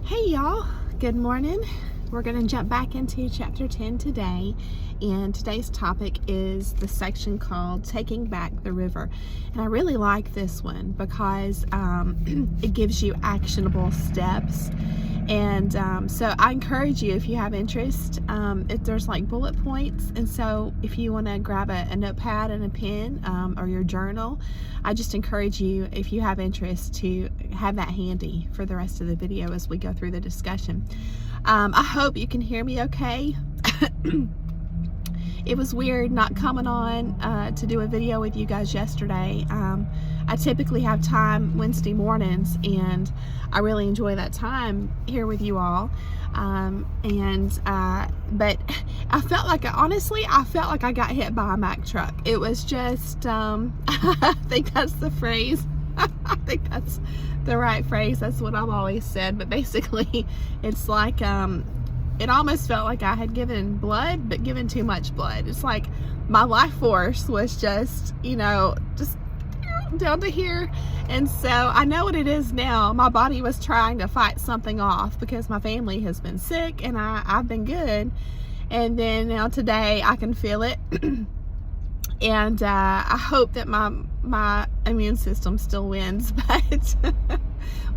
Hey y'all, good morning. We're going to jump back into chapter 10 today, and today's topic is the section called Taking Back the River. And I really like this one because it gives you actionable steps. And so I encourage you, if you have interest, there's like bullet points, and so if you want to grab a notepad and a pen or your journal, I just encourage you, if you have interest, to have that handy for the rest of the video as we go through the discussion. I hope you can hear me okay. It was weird not coming on to do a video with you guys yesterday. I typically have time Wednesday mornings, and I really enjoy that time here with you all. But I felt like, honestly, I felt like I got hit by a Mack truck. It was just, I think that's the phrase. I think that's the right phrase. That's what I've always said. But basically, it's like, it almost felt like I had given blood, but given too much blood. It's like my life force was just, just down to here. And so I know what it is now. My body was trying to fight something off because my family has been sick and I've been good. And then now today I can feel it. And I hope that my immune system still wins, but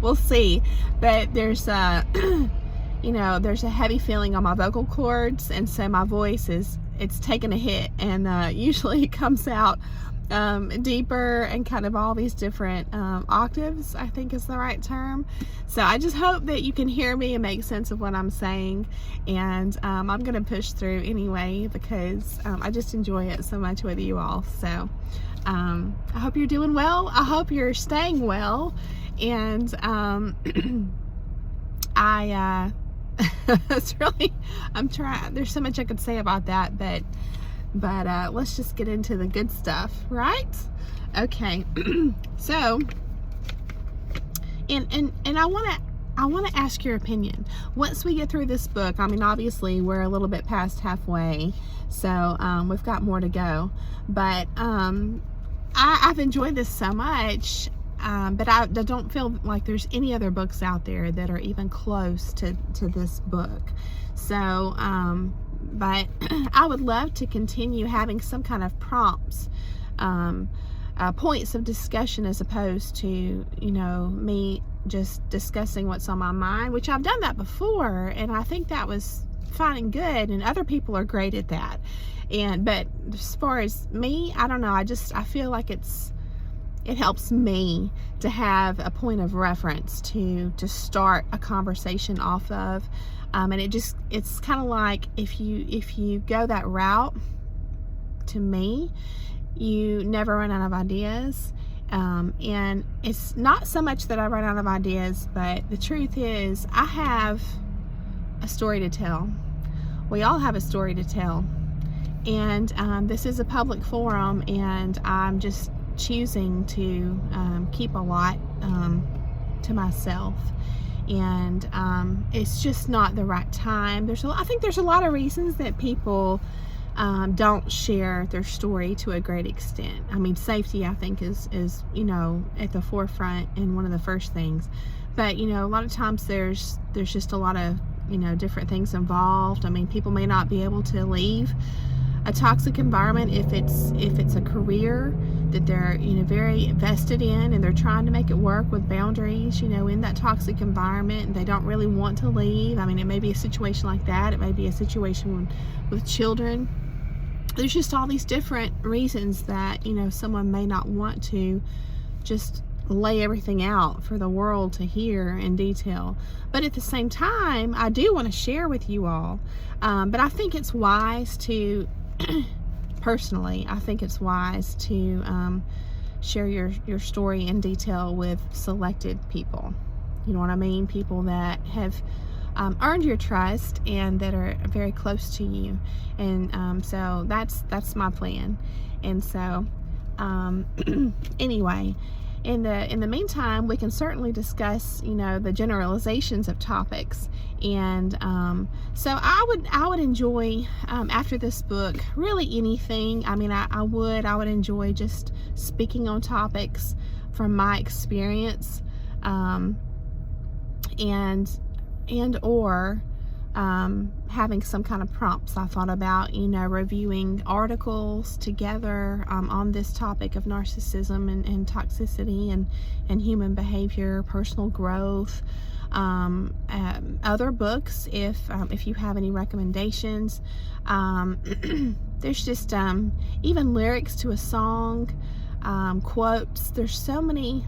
we'll see. But there's there's a heavy feeling on my vocal cords, and so my voice it's taken a hit, and usually it comes out deeper and kind of all these different octaves, I think is the right term. So I just hope that you can hear me and make sense of what I'm saying, and I'm gonna push through anyway because I just enjoy it so much with you all. So I hope you're doing well. I hope you're staying well, and it's really, I'm trying, there's so much I could say about that, but let's just get into the good stuff, right? Okay. So, and I want to ask your opinion. Once we get through this book, I mean, obviously we're a little bit past halfway, so we've got more to go, but I've enjoyed this so much. But I don't feel like there's any other books out there that are even close to this book. So, but I would love to continue having some kind of prompts, points of discussion, as opposed to, me just discussing what's on my mind, which I've done that before, and I think that was fine and good, and other people are great at that. But as far as me, I don't know, I feel like it helps me to have a point of reference to start a conversation off of, and it's kind of like if you go that route, to me, you never run out of ideas. And it's not so much that I run out of ideas, but the truth is I have a story to tell. We all have a story to tell, and this is a public forum, and I'm just choosing to keep a lot to myself, and it's just not the right time. I think there's a lot of reasons that people don't share their story to a great extent. I mean, safety, I think, is at the forefront and one of the first things, but a lot of times there's just a lot of different things involved. I mean, people may not be able to leave a toxic environment if it's a career that they're very vested in, and they're trying to make it work with boundaries in that toxic environment, and they don't really want to leave. I mean, it may be a situation like that. It may be a situation with children. There's just all these different reasons that someone may not want to just lay everything out for the world to hear in detail. But at the same time, I do want to share with you all, but I think it's wise to personally, I think it's wise to share your story in detail with selected people. You know what I mean? People that have earned your trust and that are very close to you. And so that's my plan. And so anyway, in the meantime, we can certainly discuss the generalizations of topics. And so I would enjoy, after this book, really anything. I mean, I would enjoy just speaking on topics from my experience, and and or having some kind of prompts. I thought about, reviewing articles together on this topic of narcissism and toxicity and human behavior, personal growth, other books if you have any recommendations. There's just even lyrics to a song, quotes. There's so many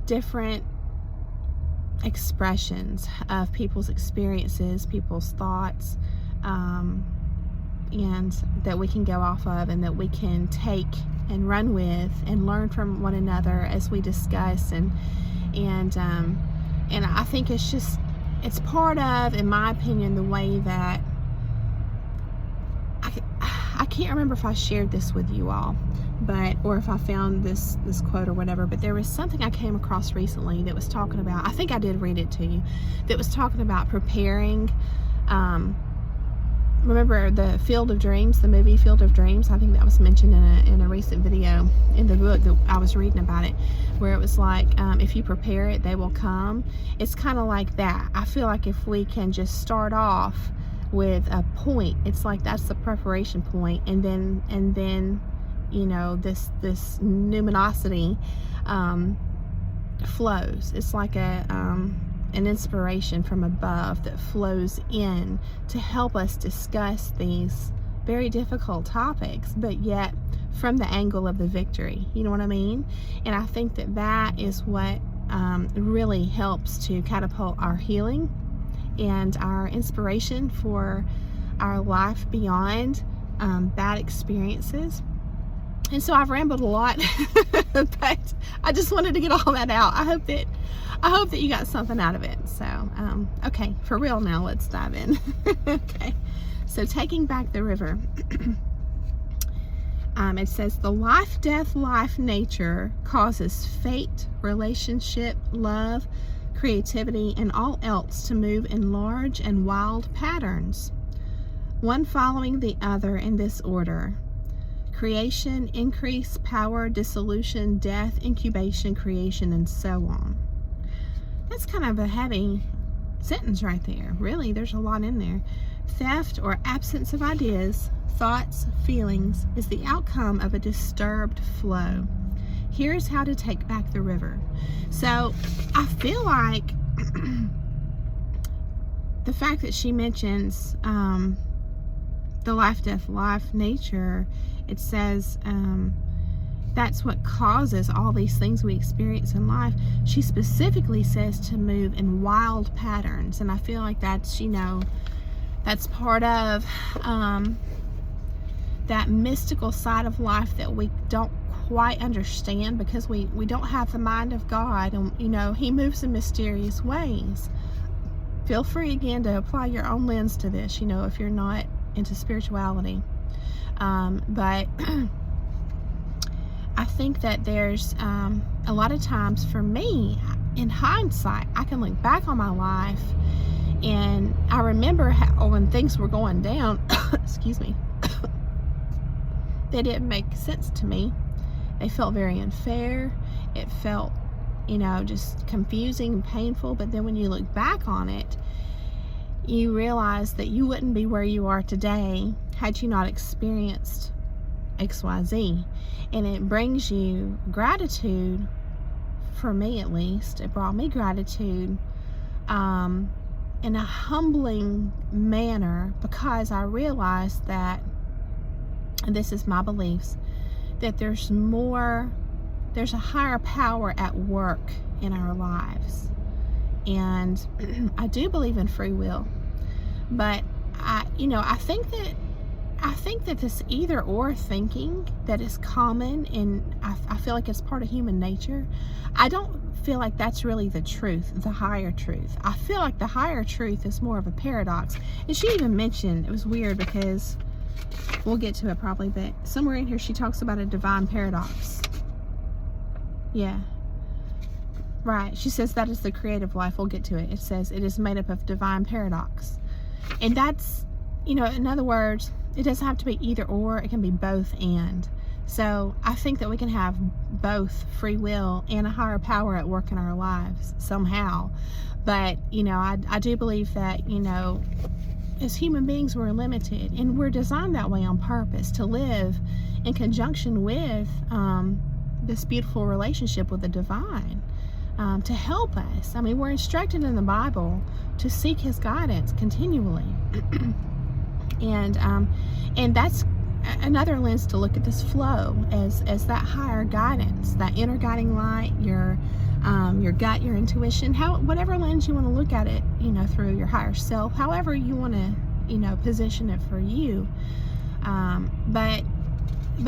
different expressions of people's experiences, people's thoughts, and that we can go off of and that we can take and run with and learn from one another as we discuss, and I think it's part of, in my opinion, the way that I can't remember if I shared this with you all, or if I found this quote or whatever, but there was something I came across recently that was talking about, I think I did read it to you, that was talking about preparing, remember the Field of Dreams, the movie Field of Dreams? I think that was mentioned in a recent video in the book that I was reading about it, where it was like, if you prepare it, they will come. It's kind of like that. I feel like if we can just start off with a point, it's like that's the preparation point, and then this numinosity flows. It's like an inspiration from above that flows in to help us discuss these very difficult topics, but yet from the angle of the victory. You know what I mean? And I think that is what really helps to catapult our healing and our inspiration for our life beyond bad experiences. And so I've rambled a lot, but I just wanted to get all that out. I hope that you got something out of it. So, okay, for real now, let's dive in. Okay, so taking back the river. It says, the life, death, life nature causes fate, relationship, love, creativity, and all else to move in large and wild patterns, one following the other in this order: creation, increase, power, dissolution, death, incubation, creation, and so on. That's kind of a heavy sentence right there. Really, there's a lot in there. Theft or absence of ideas, thoughts, feelings is the outcome of a disturbed flow. Here's how to take back the river. So I feel like the fact that she mentions the life, death, life nature, it says that's what causes all these things we experience in life. She specifically says to move in wild patterns, and I feel like that's, that's part of that mystical side of life that we don't quite understand, because we don't have the mind of God, and He moves in mysterious ways. Feel free again to apply your own lens to this, if you're not into spirituality, but I think that there's a lot of times, for me, in hindsight, I can look back on my life and I remember how, when things were going down excuse me, they didn't make sense to me. They felt very unfair. It felt, just confusing and painful. But then when you look back on it, you realize that you wouldn't be where you are today had you not experienced XYZ. And it brings you gratitude, for me at least. It brought me gratitude in a humbling manner, because I realized that, and this is my beliefs, that there's a higher power at work in our lives. And I do believe in free will, but I think that this either or thinking that is common, and I feel like it's part of human nature. I don't feel like that's really the truth, the higher truth. I feel like the higher truth is more of a paradox. And she even mentioned, it was weird because we'll get to it probably, but somewhere in here she talks about a divine paradox. Yeah. Right. She says that is the creative life. We'll get to it. It says it is made up of divine paradox. And that's, in other words, it doesn't have to be either or. It can be both and. So I think that we can have both free will and a higher power at work in our lives somehow. But, I do believe that, as human beings, we're limited, and we're designed that way on purpose, to live in conjunction with this beautiful relationship with the divine, to help us. I mean, we're instructed in the Bible to seek his guidance continually. And that's another lens to look at this flow as that higher guidance, that inner guiding light, your gut, your intuition, whatever lens you want to look at it, through your higher self, however you want to, position it for you. But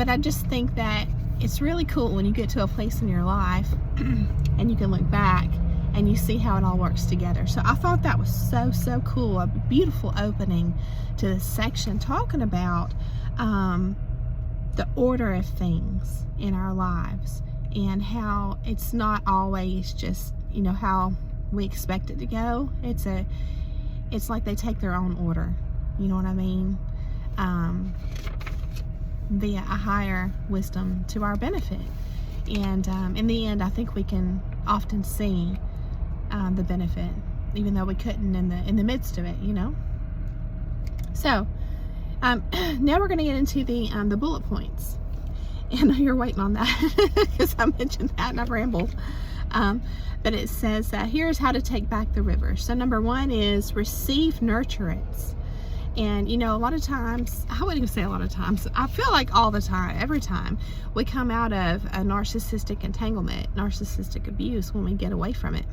I just think that it's really cool when you get to a place in your life and you can look back and you see how it all works together. So I thought that was so cool. A beautiful opening to this section, talking about the order of things in our lives, and how it's not always just, how we expect it to go. It's like they take their own order, you know what I mean? Via a higher wisdom to our benefit. And in the end, I think we can often see the benefit, even though we couldn't in the midst of it, So now we're going to get into the bullet points. And I know you're waiting on that because I mentioned that and I've rambled. But it says that here's how to take back the river. So number 1 is receive nurturance. And a lot of times, I wouldn't even say a lot of times, I feel like all the time, every time we come out of a narcissistic entanglement, narcissistic abuse, when we get away from it,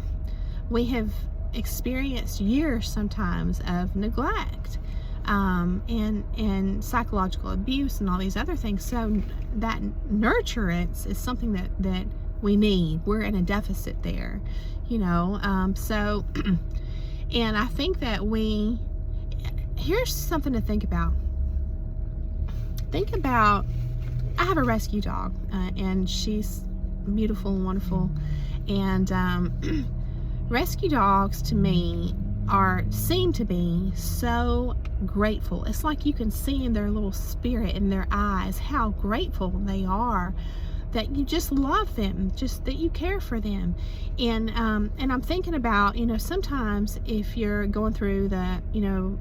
we have experienced years sometimes of neglect, and psychological abuse and all these other things. So that nurturance is something that we need. We're in a deficit there, so and I think that here's something to think about. I have a rescue dog, and she's beautiful and wonderful, and rescue dogs to me seem to be so grateful. It's like you can see in their little spirit, in their eyes, how grateful they are that you just love them, just that you care for them. And I'm thinking about, sometimes if you're going through the,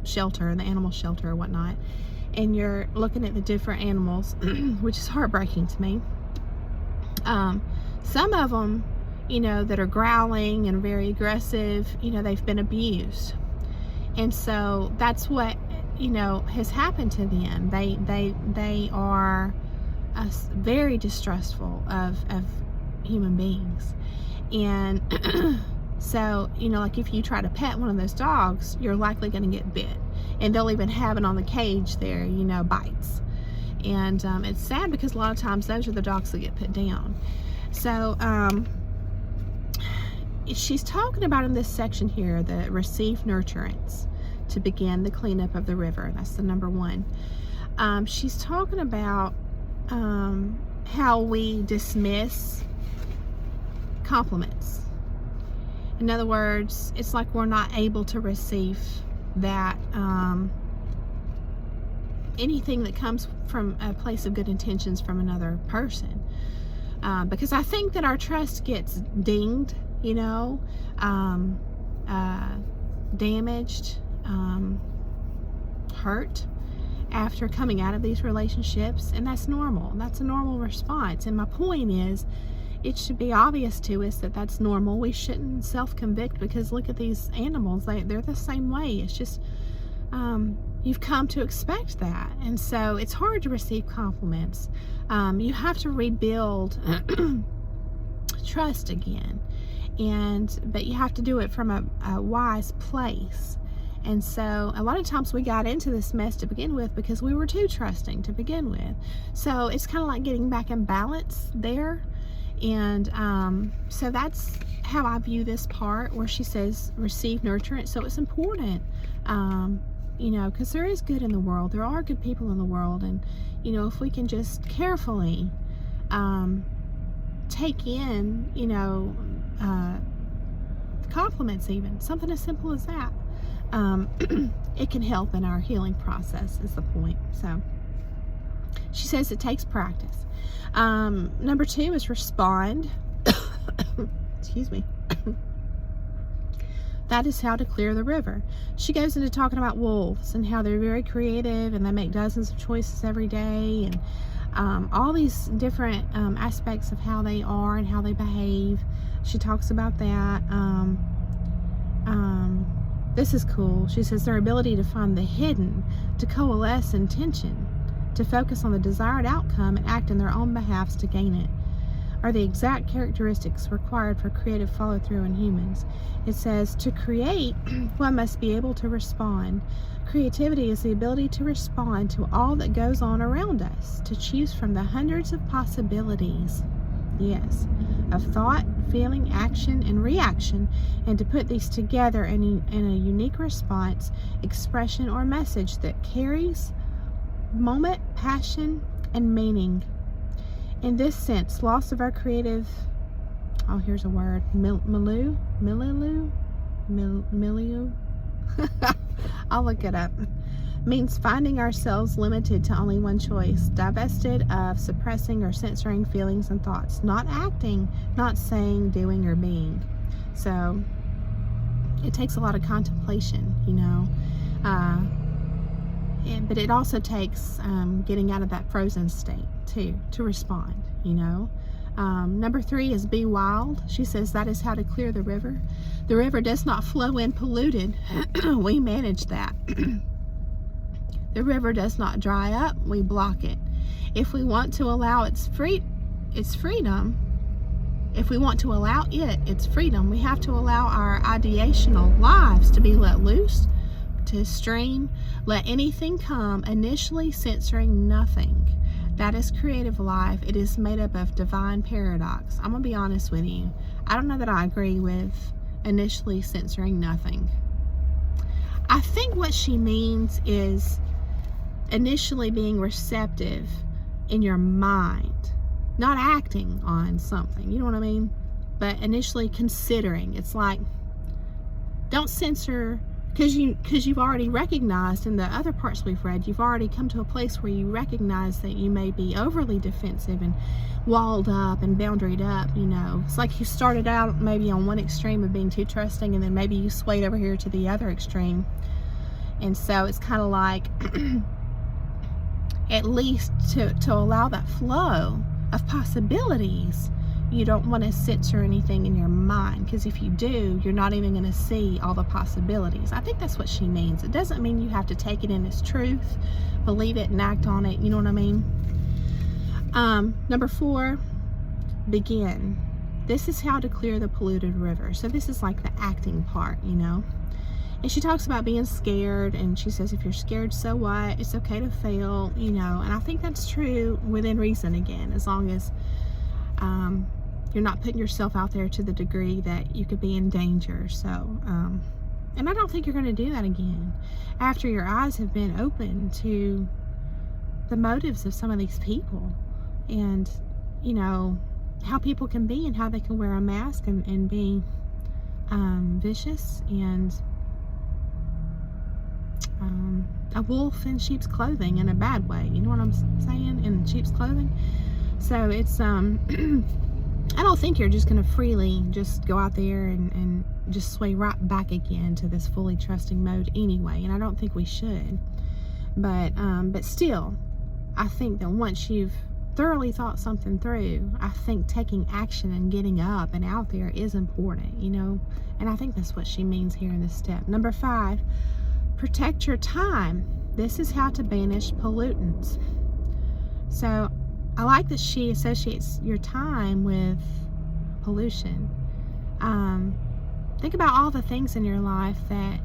shelter, the animal shelter or whatnot, and you're looking at the different animals, which is heartbreaking to me. Some of them, that are growling and very aggressive, they've been abused. And so that's what, has happened to them. They are very distrustful of human beings. And so, like if you try to pet one of those dogs, you're likely going to get bit. And they'll even have it on the cage there, bites. And it's sad because a lot of times those are the dogs that get put down. So she's talking about in this section here, the receive nurturance to begin the cleanup of the river. That's the number 1. She's talking about how we dismiss compliments. In other words, it's like we're not able to receive that anything that comes from a place of good intentions from another person, because I think that our trust gets dinged, damaged, hurt after coming out of these relationships, and that's normal. That's a normal response. And my point is, it should be obvious to us that that's normal. We shouldn't self-convict, because look at these animals, they're the same way. It's just you've come to expect that. And so it's hard to receive compliments. You have to rebuild trust again, but you have to do it from a wise place. And so a lot of times we got into this mess to begin with because we were too trusting to begin with. So it's kind of like getting back in balance there. And so that's how I view this part where she says receive nurturance. So it's important, because there is good in the world. There are good people in the world. And, if we can just carefully take in, compliments, even something as simple as that, it can help in our healing process, is the point. So She says it takes practice. Number 2 is respond. Excuse me. That is how to clear the river. She goes into talking about wolves and how they're very creative and they make dozens of choices every day, and all these different aspects of how they are and how they behave. She talks about that. This is cool. She says their ability to find the hidden, to coalesce intention, to focus on the desired outcome and act in their own behalfs to gain it, are the exact characteristics required for creative follow-through in humans. It says, to create, one must be able to respond. Creativity is the ability to respond to all that goes on around us, to choose from the hundreds of possibilities, yes, of thought, feeling, action, and reaction, and to put these together in a unique response, expression, or message that carries moment, passion, and meaning. In this sense, loss of our creative, oh, here's a word, milieu, I'll look it up, means finding ourselves limited to only one choice, divested of suppressing or censoring feelings and thoughts, not acting, not saying, doing, or being. So it takes a lot of contemplation, you know, but it also takes getting out of that frozen state too, to respond, you know. Number 3 is be wild. She says that is how to clear the river. The river does not flow in polluted. We manage that. The river does not dry up. We block it. If we want to allow its freedom, if we want to allow its freedom, we have to allow our ideational lives to be let loose, to stream, let anything come, initially censoring nothing. That is creative life. It is made up of divine paradox. I'm gonna be honest with you. I don't know that I agree with initially censoring nothing. I think what she means is initially being receptive in your mind, not acting on something, you know what I mean? But initially considering. It's like, don't censor, because you've already recognized in the other parts we've read, you've already come to a place where you recognize that you may be overly defensive and walled up and boundaried up, you know. It's like you started out maybe on one extreme of being too trusting, and then maybe you swayed over here to the other extreme. And so it's kind of like, at least to allow that flow of possibilities, you don't want to censor anything in your mind, because if you do, you're not even going to see all the possibilities. I think that's what she means. It doesn't mean you have to take it in as truth, believe it, and act on it. You know what I mean? Number 4, begin. This is how to clear the polluted river. So this is like the acting part, you know. And she talks about being scared, and she says if you're scared, so what? It's okay to fail, you know. And I think that's true within reason, again, as long as you're not putting yourself out there to the degree that you could be in danger. So, and I don't think you're going to do that again after your eyes have been open to the motives of some of these people, and, you know, how people can be and how they can wear a mask and be vicious and a wolf in sheep's clothing, in a bad way. You know what I'm saying? In sheep's clothing. So it's I don't think you're just going to freely just go out there and just sway right back again to this fully trusting mode anyway, and I don't think we should. But still, I think that once you've thoroughly thought something through, I think taking action and getting up and out there is important, you know, and I think that's what she means here in this step. Number 5, protect your time. This is how to banish pollutants. So I like that she associates your time with pollution. Think about all the things in your life that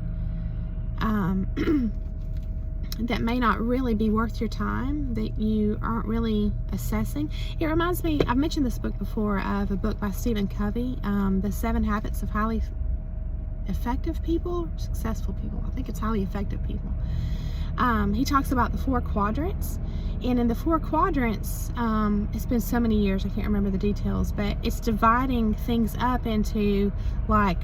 that may not really be worth your time, that you aren't really assessing. It reminds me, I've mentioned this book before, of a book by Stephen Covey, The 7 Habits of Highly Effective People, Successful People. I think it's highly effective people. He talks about the 4 quadrants. And in the 4 quadrants, it's been so many years, I can't remember the details, but it's dividing things up into like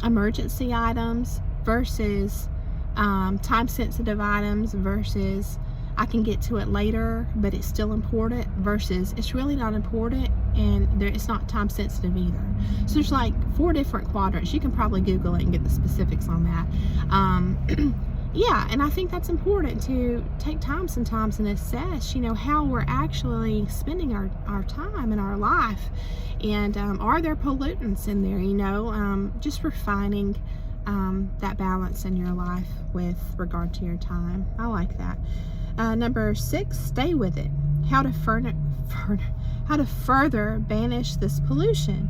emergency items versus time-sensitive items versus I can get to it later, but it's still important, versus it's really not important and it's not time sensitive either. So there's like 4 different quadrants. You can probably Google it and get the specifics on that. Yeah, and I think that's important to take time sometimes and assess, how we're actually spending our time in our life. And are there pollutants in there, just refining that balance in your life with regard to your time. I like that. Number 6, stay with it. How to further banish this pollution.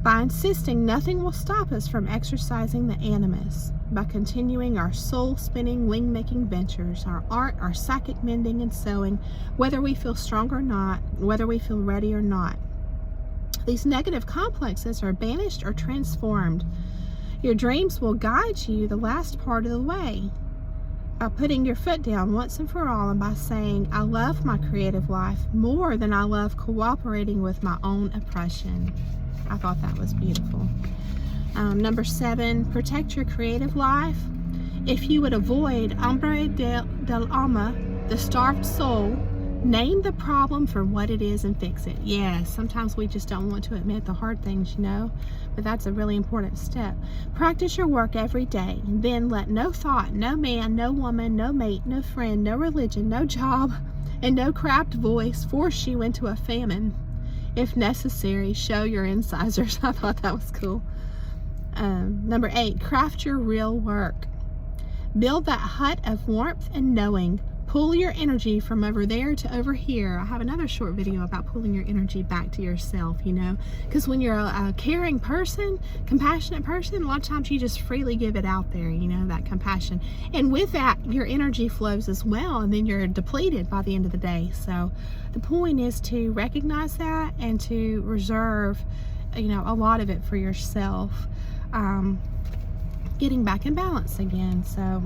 By insisting nothing will stop us from exercising the animus, by continuing our soul-spinning, wing-making ventures, our art, our psychic mending and sewing, whether we feel strong or not, whether we feel ready or not. These negative complexes are banished or transformed. Your dreams will guide you the last part of the way, by putting your foot down once and for all, and by saying, I love my creative life more than I love cooperating with my own oppression. I thought that was beautiful. Number 7, protect your creative life. If you would avoid hambre del alma, the starved soul, name the problem for what it is and fix it. Yes, sometimes we just don't want to admit the hard things, but that's a really important step. Practice your work every day. Then let no thought, no man, no woman, no mate, no friend, no religion, no job, and no cracked voice force you into a famine. If necessary, show your incisors. I thought that was cool. Number 8, craft your real work. Build that hut of warmth and knowing. Pull your energy from over there to over here. I have another short video about pulling your energy back to yourself, because when you're a caring person, compassionate person, a lot of times you just freely give it out there, that compassion. And with that, your energy flows as well, and then you're depleted by the end of the day. So the point is to recognize that and to reserve, a lot of it for yourself, getting back in balance again. So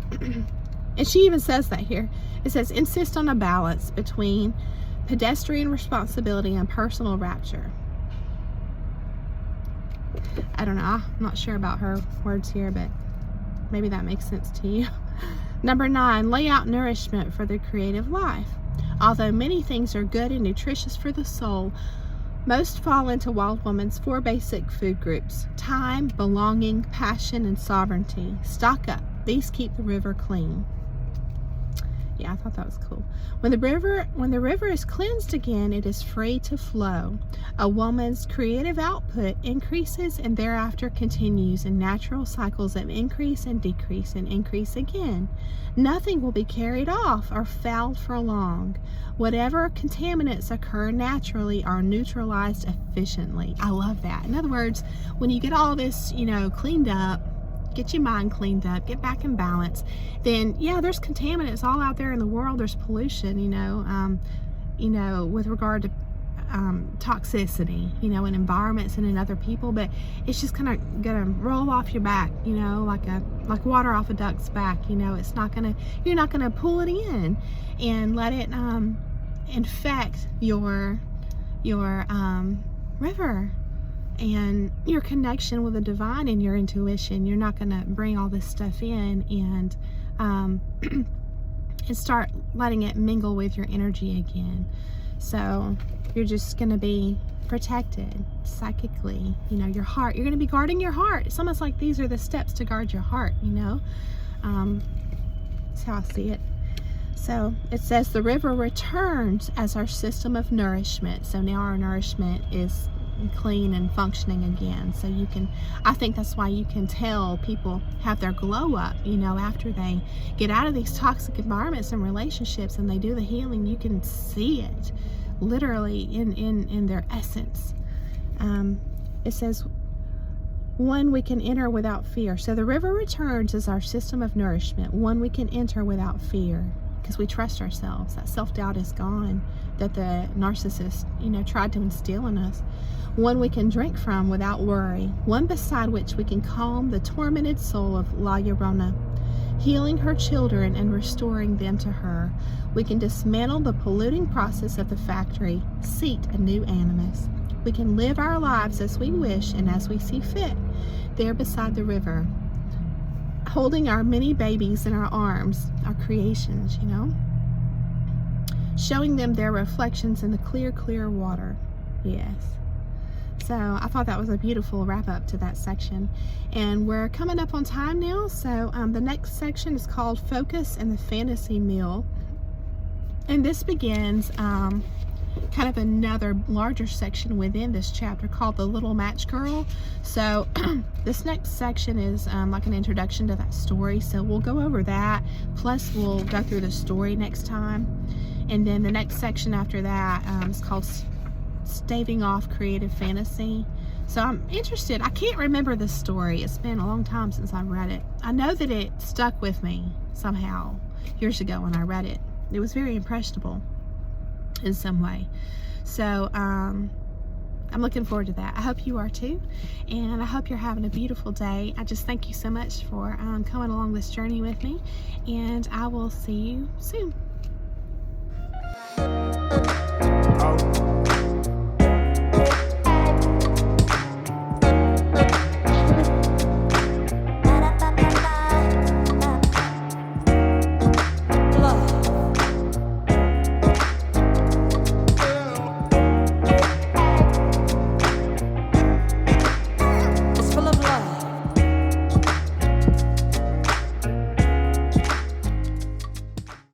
and she even says that here. It says, insist on a balance between pedestrian responsibility and personal rapture. I don't know. I'm not sure about her words here, but maybe that makes sense to you. Number 9, lay out nourishment for the creative life. Although many things are good and nutritious for the soul, most fall into Wild Woman's 4 basic food groups: time, belonging, passion, and sovereignty. Stock up. These keep the river clean. Yeah, I thought that was cool. When the river is cleansed again, it is free to flow. A woman's creative output increases and thereafter continues in natural cycles of increase and decrease and increase again. Nothing will be carried off or fouled for long. Whatever contaminants occur naturally are neutralized efficiently. I love that. In other words, when you get all this, cleaned up, get your mind cleaned up, get back in balance, then yeah, there's contaminants all out there in the world. There's pollution, with regard to toxicity, in environments and in other people, but it's just kind of gonna roll off your back, like water off a duck's back. It's not gonna, you're not gonna pull it in and let it infect your river and your connection with the divine and your intuition. You're not going to bring all this stuff in and and start letting it mingle with your energy again. So you're just going to be protected psychically. Your heart, you're going to be guarding your heart. It's almost like these are the steps to guard your heart. That's how I see it. So it says the river returns as our system of nourishment. So now our nourishment is clean and functioning again. So you can, I think that's why you can tell people have their glow up, after they get out of these toxic environments and relationships and they do the healing. You can see it literally in their essence. It says, one we can enter without fear. So the river returns as our system of nourishment, one we can enter without fear, because we trust ourselves. That self-doubt is gone that the narcissist, tried to instill in us. One we can drink from without worry, one beside which we can calm the tormented soul of La Llorona, healing her children and restoring them to her. We can dismantle the polluting process of the factory, seat a new animus. We can live our lives as we wish and as we see fit, there beside the river, holding our many babies in our arms, our creations, showing them their reflections in the clear, clear water. Yes. So I thought that was a beautiful wrap up to that section. And we're coming up on time now. So the next section is called Focus and the Fantasy Meal. And this begins kind of another larger section within this chapter called The Little Match Girl. So this next section is like an introduction to that story. So we'll go over that. Plus we'll go through the story next time. And then the next section after that is called Staving Off Creative Fantasy. So I'm interested. I can't remember this story. It's been a long time since I read it. I know that it stuck with me somehow years ago when I read it. It was very impressionable in some way. So I'm looking forward to that. I hope you are too, and I hope you're having a beautiful day. I just thank you so much for coming along this journey with me, and I will see you soon.